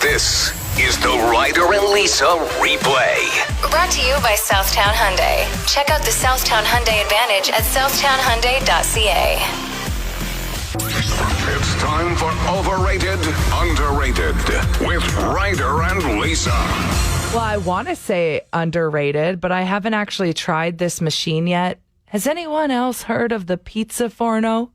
This is the Ryder and Lisa replay. Brought to you by Southtown Hyundai. Check out the Southtown Hyundai Advantage at southtownhyundai.ca. It's time for Overrated, Underrated with Ryder and Lisa. Well, I want to say underrated, but I haven't actually tried this machine yet. Has anyone else heard of the Pizza Forno?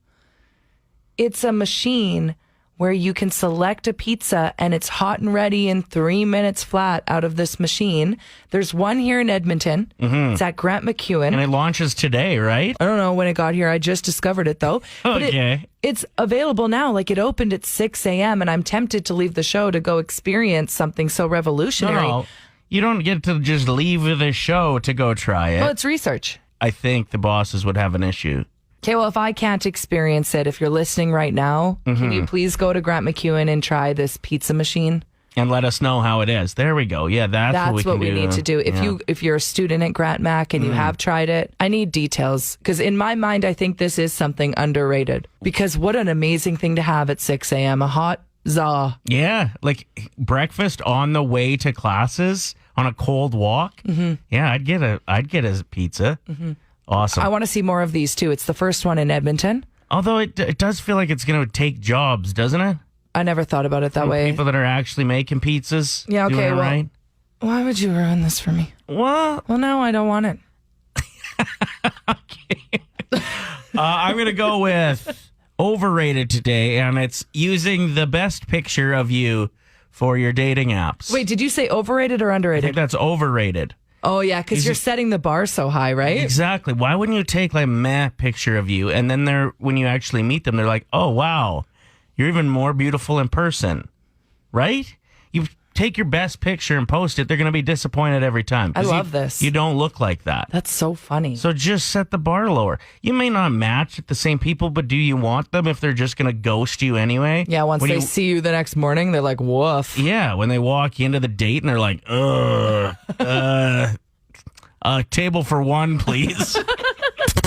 It's a machine where you can select a pizza and it's hot and ready in 3 minutes flat out of this machine. There's one here in Edmonton. It's at Grant McEwen. And it launches today, right? I don't know when it got here. I just discovered it, though. But Okay. it's available now. Like, it opened at 6 a.m., and I'm tempted to leave the show to go experience something so revolutionary. No, you don't get to just leave the show to go try it. Well, it's research. I think the bosses would have an issue. Okay, well, if I can't experience it, if you're listening right now, can you please go to Grant McEwen and try this pizza machine? And let us know how it is. There we go. Yeah, that's what we need to do. If you're a student at Grant Mac and you have tried it, I need details. Because in my mind, I think this is something underrated. Because what an amazing thing to have at 6 a.m. A hot za. Yeah, like breakfast on the way to classes on a cold walk. Yeah, I'd get a pizza. Awesome. I want to see more of these too. It's the first one in Edmonton. Although it does feel like it's going to take jobs, doesn't it? I never thought about it that way. People that are actually making pizzas. Yeah, okay, doing it well, right. Why would you ruin this for me? What? Well, no, I don't want it. I'm going to go with overrated today, and it's using the best picture of you for your dating apps. Wait, did you say overrated or I underrated? think that's overrated. Oh, yeah, because you're setting the bar so high, right? Exactly. Why wouldn't you take like a meh picture of you, and then when you actually meet them, they're like, oh, wow, you're even more beautiful in person, right? You take your best picture and post it, they're going to be disappointed every time. I love this. You don't look like that. That's so funny. So just set the bar lower. You may not match with the same people, but do you want them if they're just going to ghost you anyway? Yeah, once they see you the next morning, they're like, woof. Yeah, when they walk into the date and they're like, table for one, please.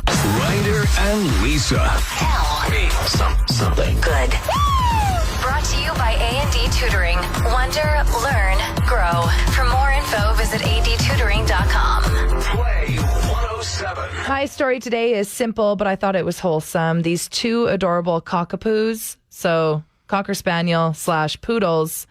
Ryder and Lisa. Tell me something. good. Brought to you by A&D Tutoring. Wonder, learn, grow. For more info, visit adtutoring.com. Play 107. My story today is simple, but I thought it was wholesome. These two adorable cockapoos, so Cocker Spaniel / poodles,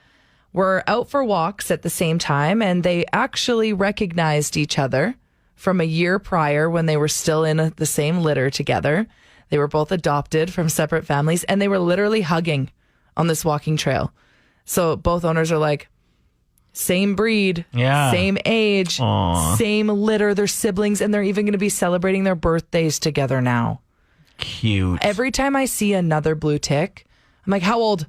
were out for walks at the same time, and they actually recognized each other from a year prior when they were still in the same litter together. They were both adopted from separate families, and they were literally hugging on this walking trail. So both owners are like, same breed, same age, same litter, they're siblings, and they're even going to be celebrating their birthdays together now. Cute. Every time I see another blue tick, I'm like, how old?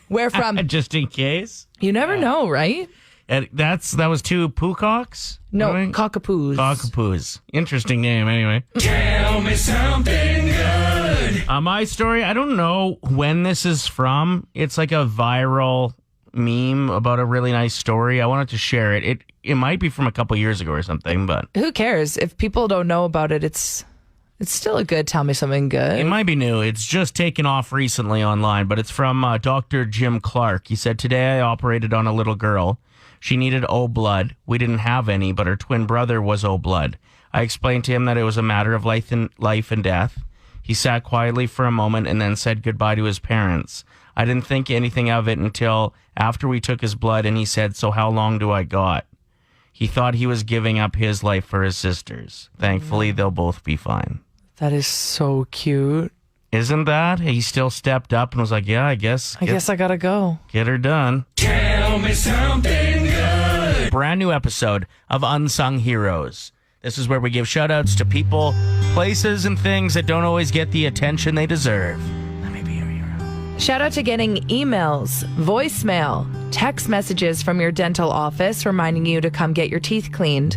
Where from? Just in case. You never know, right? And that was two poococks? No, Right? cockapoos. Cockapoos. Interesting name, anyway. Tell me something good. My story, I don't know when this is from. It's like a viral meme about a really nice story. I wanted to share it. It might be from a couple years ago or something, but Who cares? If people don't know about it, it's still a good tell me something good. it might be new. It's just taken off recently online, but it's from Dr. Jim Clark. He said, today I operated on a little girl. She needed O blood. We didn't have any, but her twin brother was O blood. I explained to him that it was a matter of life and death. He sat quietly for a moment and then said goodbye to his parents. I didn't think anything of it until after we took his blood, and he said, so how long do I got? He thought he was giving up his life for his sisters. Thankfully, they'll both be fine. That is so cute. Isn't that? He still stepped up and was like, yeah, I guess I gotta go. get her done. Tell me something good. Brand new episode of Unsung Heroes. This is where we give shout outs to people, places, and things that don't always get the attention they deserve. Let me be your hero. Shout out to getting emails, voicemail, text messages from your dental office reminding you to come get your teeth cleaned.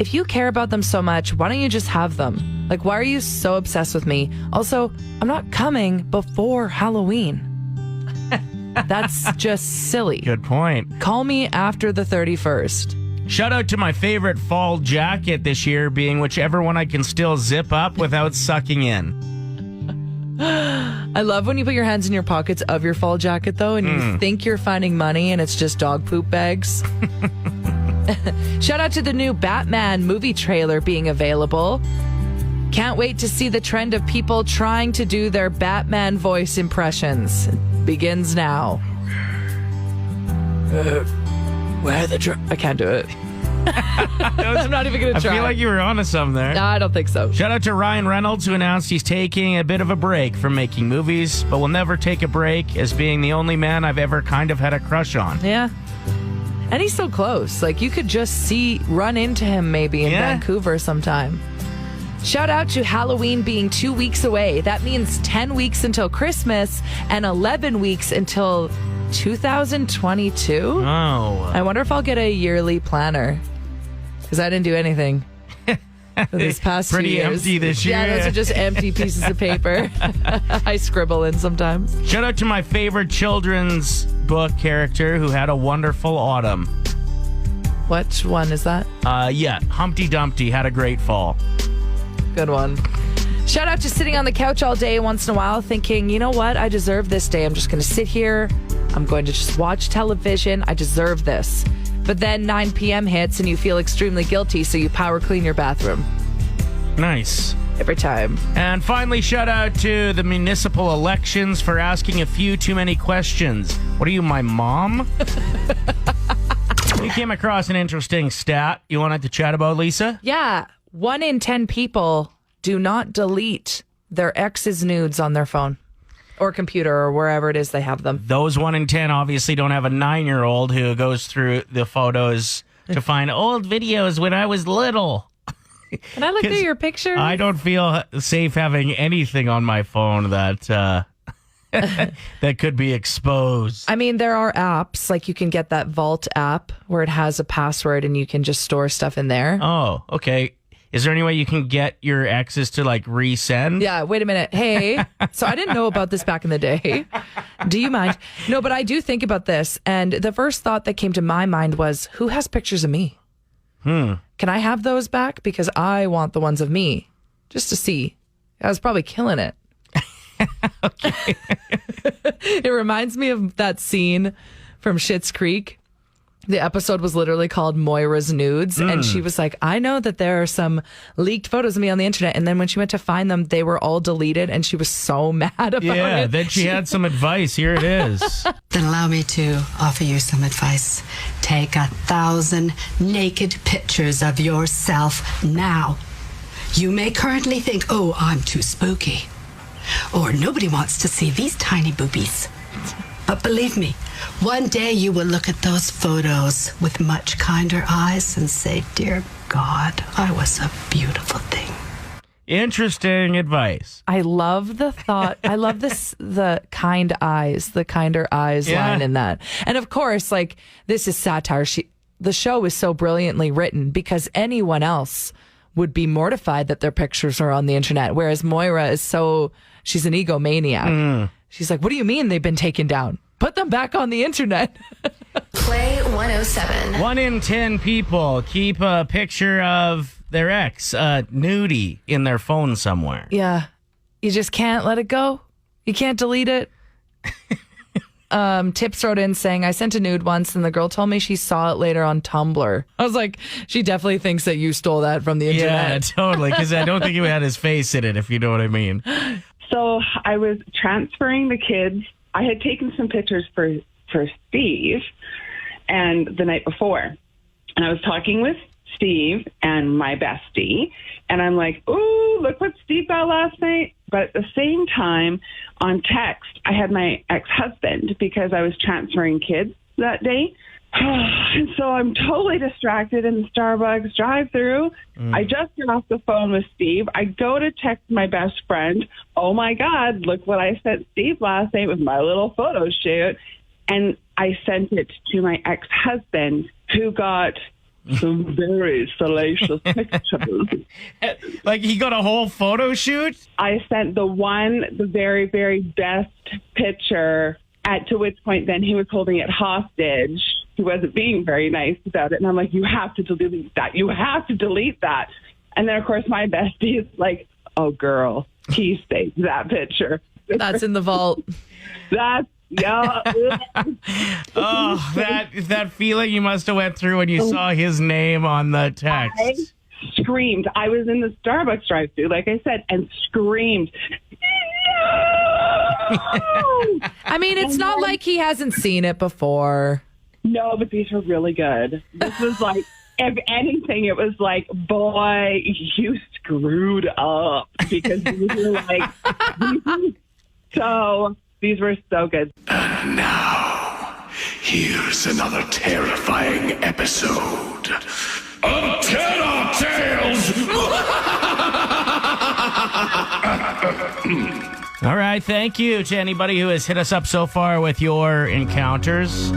If you care about them so much, why don't you just have them? Like, why are you so obsessed with me? Also, I'm not coming before Halloween. That's just silly. Good point. Call me after the 31st. Shout out to my favorite fall jacket this year being whichever one I can still zip up without sucking in. I love when you put your hands in your pockets of your fall jacket, though, and you think you're finding money and it's just dog poop bags. Shout out to the new Batman movie trailer being available. Can't wait to see the trend of people trying to do their Batman voice impressions. It begins now. Where the I can't do it. I'm not even going to try. I feel like you were onto something there. No, I don't think so. Shout out to Ryan Reynolds, who announced he's taking a bit of a break from making movies, but will never take a break as being the only man I've ever kind of had a crush on. Yeah. And he's so close. Like, you could just run into him maybe in Vancouver sometime. Shout out to Halloween being 2 weeks away. That means 10 weeks until Christmas and 11 weeks until 2022. Oh. I wonder if I'll get a yearly planner. Because I didn't do anything for this past Pretty 2 years. empty this year. Yeah, those are just empty pieces of paper. I scribble in sometimes. Shout out to my favorite children's book character who had a wonderful autumn. Which one is that? Humpty Dumpty had a great fall. Good one. Shout out to sitting on the couch all day once in a while thinking, you know what? I deserve this day. I'm just going to sit here. I'm going to just watch television. I deserve this. But then 9 p.m. hits and you feel extremely guilty, so you power clean your bathroom. Nice. Every time. And finally, shout out to the municipal elections for asking a few too many questions. What are you, my mom? You came across an interesting stat you wanted to chat about, Lisa? Yeah. 1 in 10 people do not delete their ex's nudes on their phone or computer or wherever it is they have them. Those 1 in 10 obviously don't have a 9-year-old who goes through the photos to find old videos when I was little. Can I look at your pictures? I don't feel safe having anything on my phone that that could be exposed. I mean, there are apps, like you can get that Vault app where it has a password and you can just store stuff in there. Oh, okay. Is there any way you can get your exes to like resend? Yeah, wait a minute. Hey, so I didn't know about this back in the day. Do you mind? No, but I do think about this. And the first thought that came to my mind was, who has pictures of me? Can I have those back? Because I want the ones of me, just to see. I was probably killing it. Okay. It reminds me of that scene from Schitt's Creek. The episode was literally called Moira's Nudes. And she was like, I know that there are some leaked photos of me on the internet. And then when she went to find them, they were all deleted. And she was so mad about it. Yeah, then she had some advice. Here it is. Then allow me to offer you some advice. Take 1,000 naked pictures of yourself now. You may currently think, oh, I'm too spooky. Or nobody wants to see these tiny boobies. But believe me, one day you will look at those photos with much kinder eyes and say, dear God, I was a beautiful thing. Interesting advice. I love the thought. I love the kinder eyes line in that. And of course, like, this is satire. The show is so brilliantly written because anyone else would be mortified that their pictures are on the internet. Whereas Moira is she's an egomaniac. She's like, what do you mean they've been taken down? Put them back on the internet. Play 107. 1 in 10 people keep a picture of their ex, nudie, in their phone somewhere. Yeah. You just can't let it go. You can't delete it. Tips wrote in saying, I sent a nude once and the girl told me she saw it later on Tumblr. I was like, she definitely thinks that you stole that from the internet. Yeah, totally. Because I don't think it had his face in it, if you know what I mean. So I was transferring the kids. I had taken some pictures for Steve and the night before. And I was talking with Steve and my bestie. And I'm like, ooh, look what Steve got last night. But at the same time, on text, I had my ex-husband because I was transferring kids that day. And so I'm totally distracted in the Starbucks drive-through. I just get off the phone with Steve. I go to text my best friend. Oh, my God, look what I sent Steve last night with my little photo shoot. And I sent it to my ex-husband, who got some very salacious pictures. Like, he got a whole photo shoot? I sent the very, very best picture, to which point then he was holding it hostage. He wasn't being very nice about it. And I'm like, you have to delete that. You have to delete that. And then, of course, my bestie is like, oh, girl, he saved that picture. That's in the vault. That's, yeah. Oh, that feeling you must have went through when you saw his name on the text. I screamed. I was in the Starbucks drive-thru, like I said, and screamed. No! I mean, it's not like he hasn't seen it before. No, but these were really good. This was like, if anything, it was like, boy, you screwed up, because these were like, these were so good. And now, here's another terrifying episode of Terror Tales. All right, thank you to anybody who has hit us up so far with your encounters,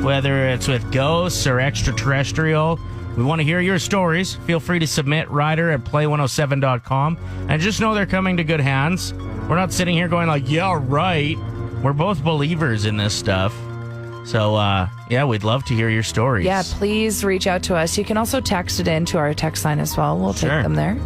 whether it's with ghosts or extraterrestrial. We want to hear your stories. Feel free to submit Ryder at play107.com. And just know they're coming to good hands. We're not sitting here going like, yeah, right. We're both believers in this stuff. So, yeah, we'd love to hear your stories. Yeah, please reach out to us. You can also text it in to our text line as well. We'll take them there.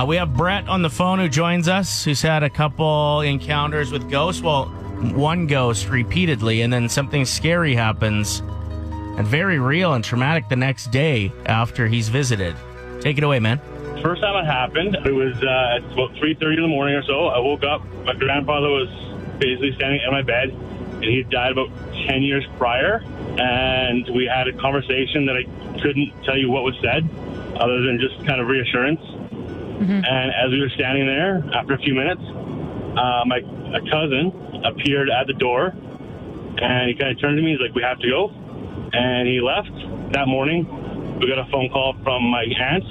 We have Brett on the phone who joins us, who's had a couple encounters with ghosts. Well, one ghost repeatedly, and then something scary happens, and very real and traumatic the next day after he's visited. Take it away, man. First time it happened, it was at about 3:30 in the morning or so. I woke up. My grandfather was basically standing in my bed, and he had died about 10 years prior. And we had a conversation that I couldn't tell you what was said, other than just kind of reassurance. And as we were standing there, after a few minutes, my cousin appeared at the door, and he kind of turned to me. He's like, "We have to go," and he left. That morning, we got a phone call from my aunt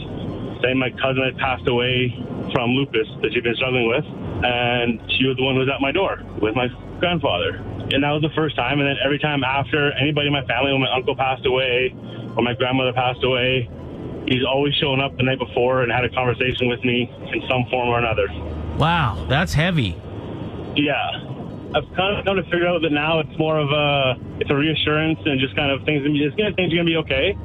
saying my cousin had passed away from lupus that she'd been struggling with, and she was the one who was at my door with my grandfather. And that was the first time. And then every time after, anybody in my family, when my uncle passed away or my grandmother passed away, he's always shown up the night before and had a conversation with me in some form or another. Wow, that's heavy. Yeah. I've kind of come to figure out that now it's more of a reassurance and just kind of things are going to be okay.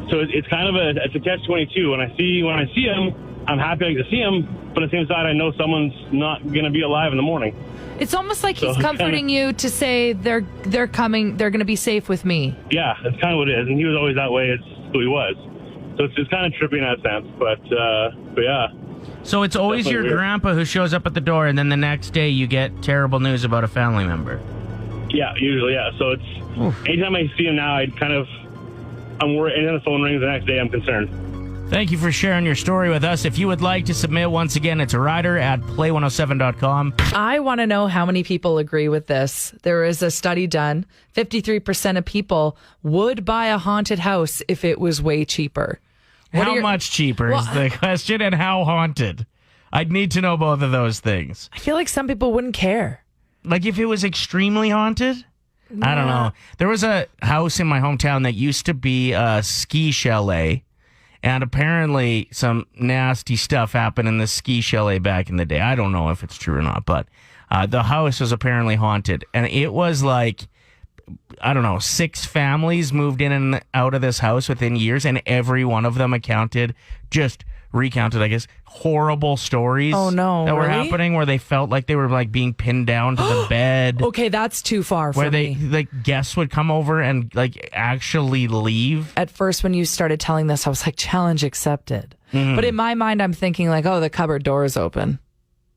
So it's kind of it's a catch-22. When I see him, I'm happy to see him, but at the same time, I know someone's not going to be alive in the morning. It's almost like he's comforting you to say they're coming, they're going to be safe with me. Yeah, that's kind of what it is, and he was always that way. It's who he was. So it's kind of trippy in that sense, but yeah. So it's always your grandpa who shows up at the door, and then the next day you get terrible news about a family member. Yeah, usually, yeah. So it's anytime I see him now, I'm worried. Anytime the phone rings the next day, I'm concerned. Thank you for sharing your story with us. If you would like to submit, once again, it's Ryder at play107.com. I want to know how many people agree with this. There is a study done. 53% of people would buy a haunted house if it was way cheaper. How much cheaper is the question, and how haunted? I'd need to know both of those things. I feel like some people wouldn't care. Like if it was extremely haunted? I don't know. There was a house in my hometown that used to be a ski chalet, and apparently some nasty stuff happened in the ski chalet back in the day. I don't know if it's true or not, but the house was apparently haunted, and it was like, I don't know, 6 families moved in and out of this house within years, and every one of them recounted, I guess, horrible stories that were happening, where they felt like they were like being pinned down to the bed. Okay, that's too far for me. Where like guests would come over and like actually leave. At first, when you started telling this, I was like, challenge accepted. But in my mind, I'm thinking like, oh, the cupboard door is open.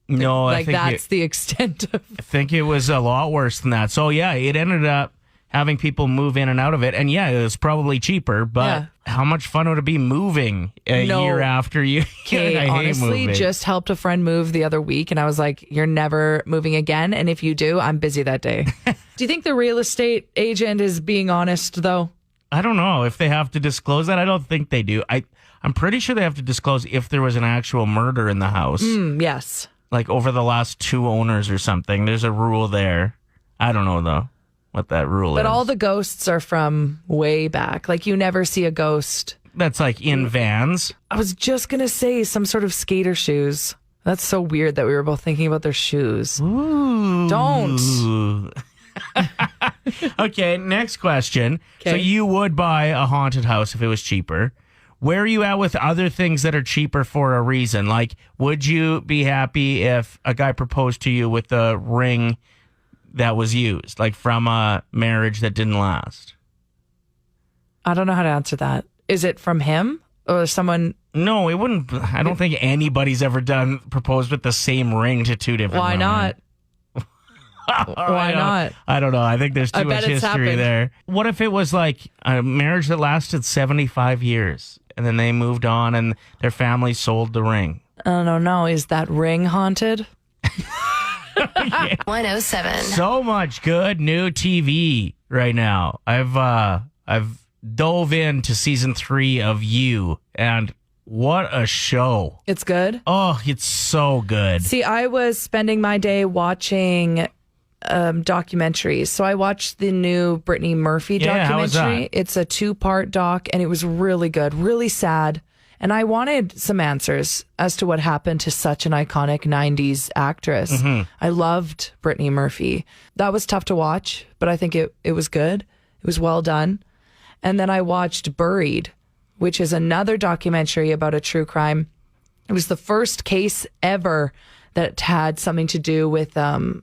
No, like that's the extent of. I think it was a lot worse than that. So yeah, it ended up having people move in and out of it. And yeah, it was probably cheaper, but how much fun would it be moving a year after you? Okay, honestly, just helped a friend move the other week, and I was like, you're never moving again. And if you do, I'm busy that day. Do you think the real estate agent is being honest, though? I don't know if they have to disclose that. I don't think they do. I'm pretty sure they have to disclose if there was an actual murder in the house. Yes. Like over the last 2 owners or something. There's a rule there. I don't know, though, what that rule is. But all the ghosts are from way back. Like, you never see a ghost. That's like in vans. I was just going to say some sort of skater shoes. That's so weird that we were both thinking about their shoes. Ooh. Don't. Okay, next question. Okay. So you would buy a haunted house if it was cheaper. where are you at with other things that are cheaper for a reason? Like, would you be happy if a guy proposed to you with a ring that was used, like from a marriage that didn't last? I don't know how to answer that. Is it from him or someone? No, it wouldn't. I don't think anybody's ever proposed with the same ring to two different Why women. not? Why not? I don't know. I think there's too much history happened. there. What if it was like a marriage that lasted 75 years and then they moved on and their family sold the ring? I don't know. Is that ring haunted? 107. So much good new TV right now. I've dove into season 3 of You, and what a show. It's good. Oh, it's so good. See, I was spending my day watching documentaries. So I watched the new Brittany Murphy Yeah, how was documentary. that? It's a 2-part doc, and it was really good, really sad. And I wanted some answers as to what happened to such an iconic 90s actress. Mm-hmm. I loved Brittany Murphy. That was tough to watch, but I think it was good. It was well done. And then I watched Buried, which is another documentary about a true crime. It was the first case ever that had something to do with a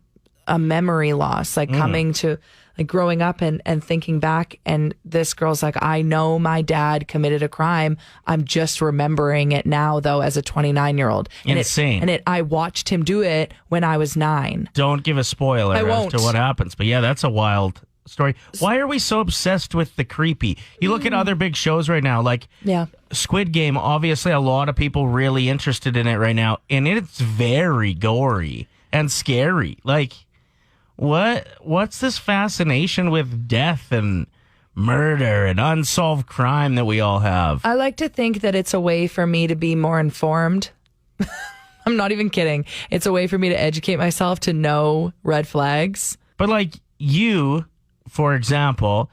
memory loss, like coming to like growing up and thinking back. And this girl's like, I know my dad committed a crime. I'm just remembering it now, though, as a 29-year-old. Insane. I watched him do it when I was 9. Don't give a spoiler I as won't. to what happens. But yeah, that's a wild story. Why are we so obsessed with the creepy? You look at other big shows right now, like Yeah. Squid Game. Obviously, a lot of people really interested in it right now, and it's very gory and scary. Like, what's this fascination with death and murder and unsolved crime that we all have? I like to think that it's a way for me to be more informed. I'm not even kidding. It's a way for me to educate myself, to know red flags. But like you, for example,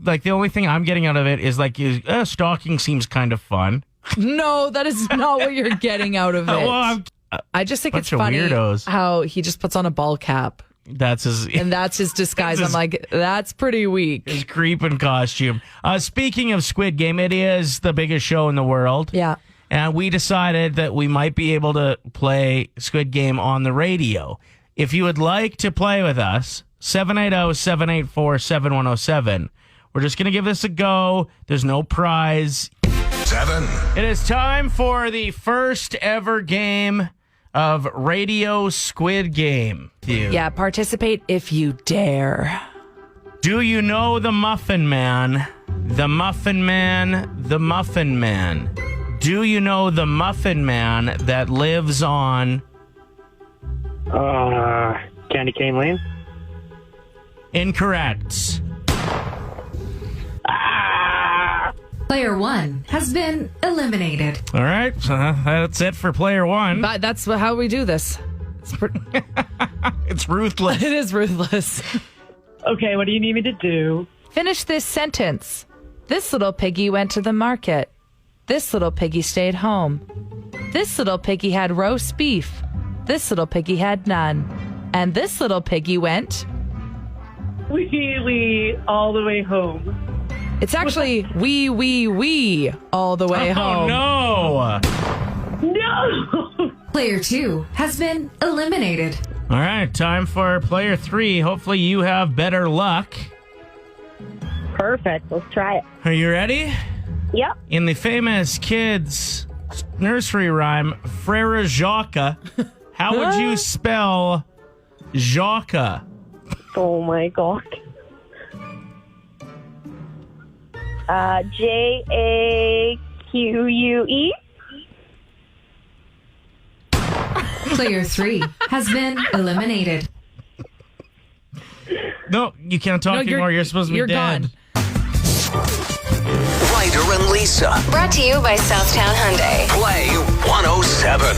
like the only thing I'm getting out of it is like stalking seems kind of fun. No, that is not what you're getting out of it. Well, I just think it's bunch of funny weirdos. how he just puts on a ball cap that's his and that's his disguise. That's I'm like, that's pretty weak. his creeping costume. Speaking of Squid Game, it is the biggest show in the world. Yeah. And we decided that we might be able to play Squid Game on the radio. If you would like to play with us, 780-784-7107. We're just going to give this a go. There's no prize. 7, It is time for the first ever game of Radio Squid Game. Yeah, participate if you dare. Do you know the Muffin Man? The Muffin Man, the Muffin Man. Do you know the Muffin Man that lives on... Candy Cane Lane. Incorrect. Player 1 has been eliminated. All right, so that's it for player 1. But that's how we do this. It's ruthless. It is ruthless. Okay, what do you need me to do? Finish this sentence. This little piggy went to the market. This little piggy stayed home. This little piggy had roast beef. This little piggy had none. And this little piggy went... We all the way home. It's actually we all the way home. Oh, no. No! Player 2 has been eliminated. All right, time for player 3. Hopefully you have better luck. Perfect. Let's try it. Are you ready? Yep. In the famous kids' nursery rhyme, Frere Jacques, how would you spell Jacques? Oh my god. Jaque. Player 3 has been eliminated. No, you can't talk anymore. You're supposed to be you're dead. gone. Ryder and Lisa. Brought to you by Southtown Hyundai. Play 107.